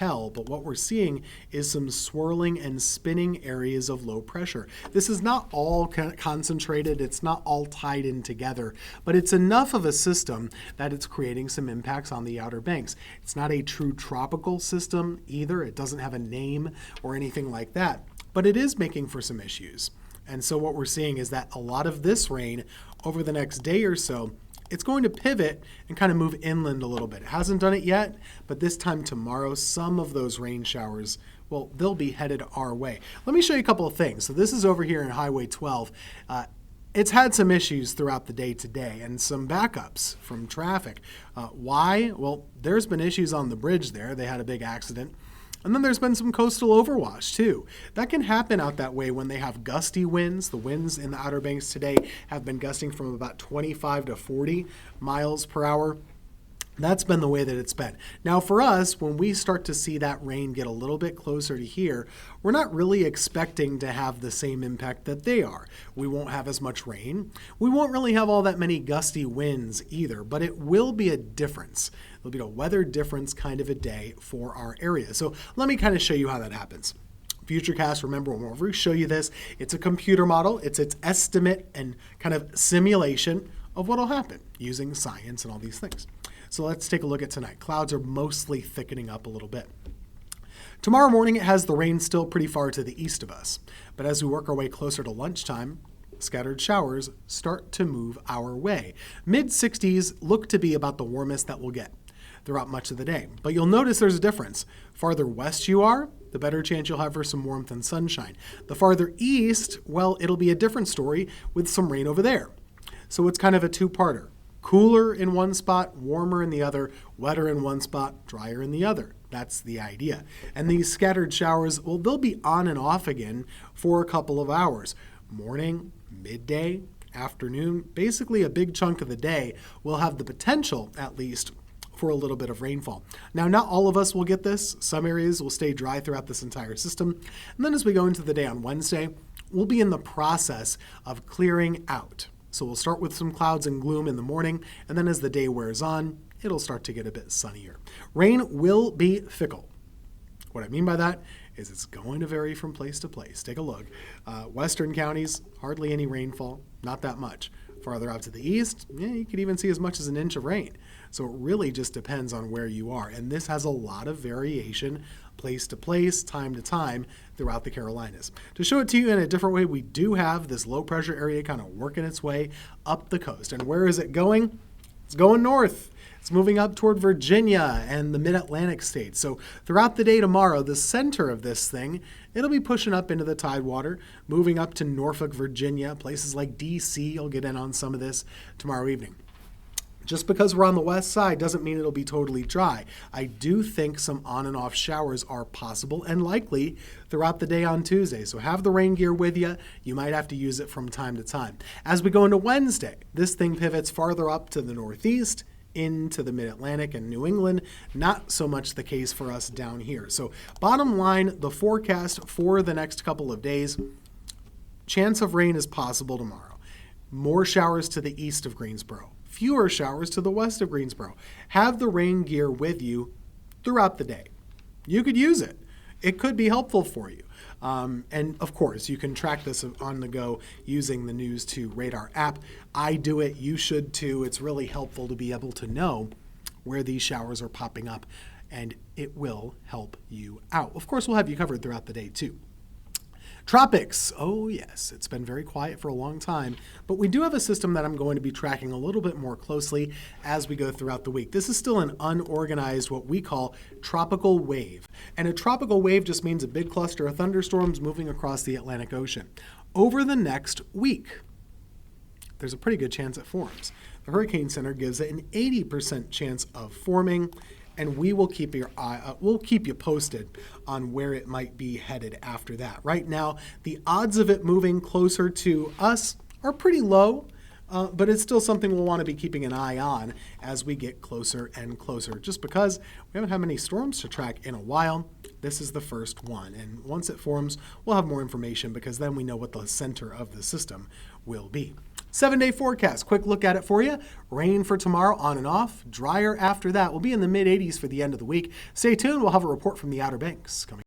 tell, but what we're seeing is some swirling and spinning areas of low pressure. This is not all concentrated, it's not all tied in together, but it's enough of a system that it's creating some impacts on the Outer Banks. It's not a true tropical system either. It doesn't have a name or anything like that, but it is making for some issues. And so what we're seeing is that a lot of this rain over the next day or so, it's going to pivot and kind of move inland a little bit. It hasn't done it yet, but this time tomorrow, some of those rain showers, well, they'll be headed our way. Let me show you a couple of things. So this is over here in Highway 12. It's had some issues throughout the day today and some backups from traffic. Why? Well, there's been issues on the bridge there. They had a big accident. And then there's been some coastal overwash too. That can happen out that way when they have gusty winds. The winds in the Outer Banks today have been gusting from about 25 to 40 miles per hour. That's been the way that it's been. Now for us, when we start to see that rain get a little bit closer to here, we're not really expecting to have the same impact that they are. We won't have as much rain. We won't really have all that many gusty winds either, but it will be a difference. It'll be a weather difference kind of a day for our area. So let me kind of show you how that happens. Futurecast, remember, whenever we show you this, it's a computer model. It's its estimate and kind of simulation of what will happen using science and all these things. So let's take a look at tonight. Clouds are mostly thickening up a little bit. Tomorrow morning, it has the rain still pretty far to the east of us. But as we work our way closer to lunchtime, scattered showers start to move our way. Mid-60s look to be about the warmest that we'll get throughout much of the day. But you'll notice there's a difference. Farther west you are, the better chance you'll have for some warmth and sunshine. The farther east, well, it'll be a different story with some rain over there. So it's kind of a two-parter. Cooler in one spot, warmer in the other, wetter in one spot, drier in the other. That's the idea. And these scattered showers, well, they'll be on and off again for a couple of hours. Morning, midday, afternoon, basically a big chunk of the day will have the potential, at least, for a little bit of rainfall. Now, not all of us will get this. Some areas will stay dry throughout this entire system. And then as we go into the day on Wednesday, we'll be in the process of clearing out. So we'll start with some clouds and gloom in the morning, and then as the day wears on, it'll start to get a bit sunnier. Rain will be fickle. What I mean by that is it's going to vary from place to place. Take a look. Western counties, hardly any rainfall, not that much. Farther out to the east, you could even see as much as an inch of rain. So it really just depends on where you are. And this has a lot of variation place to place, time to time throughout the Carolinas. To show it to you in a different way, we do have this low pressure area kind of working its way up the coast. And where is it going? It's going north. It's moving up toward Virginia and the mid-Atlantic states. So throughout the day tomorrow, the center of this thing, it'll be pushing up into the tidewater, moving up to Norfolk, Virginia, places like D.C. You'll get in on some of this tomorrow evening. Just because we're on the west side doesn't mean it'll be totally dry. I do think some on and off showers are possible and likely throughout the day on Tuesday. So have the rain gear with you. You might have to use it from time to time. As we go into Wednesday, this thing pivots farther up to the northeast, into the mid-Atlantic and New England. Not so much the case for us down here. So bottom line, the forecast for the next couple of days, chance of rain is possible tomorrow. More showers to the east of Greensboro. Fewer showers to the west of Greensboro. Have the rain gear with you throughout the day. You could use it. It could be helpful for you. And of course, you can track this on the go using the News 2 Radar app. I do it. You should too. It's really helpful to be able to know where these showers are popping up, and it will help you out. Of course, we'll have you covered throughout the day too. Tropics. Oh yes, it's been very quiet for a long time, but we do have a system that I'm going to be tracking a little bit more closely as we go throughout the week. This is still an unorganized, what we call tropical wave. And a tropical wave just means a big cluster of thunderstorms moving across the Atlantic Ocean. Over the next week, there's a pretty good chance it forms. The Hurricane Center gives it an 80% chance of forming, and we will keep we'll keep you posted on where it might be headed after that. Right now, the odds of it moving closer to us are pretty low, but it's still something we'll want to be keeping an eye on as we get closer and closer. Just because we haven't had many storms to track in a while, this is the first one. And once it forms, we'll have more information because then we know what the center of the system will be. 7-day forecast, quick look at it for you. Rain for tomorrow on and off. Drier after that. We'll be in the mid-80s for the end of the week. Stay tuned. We'll have a report from the Outer Banks coming.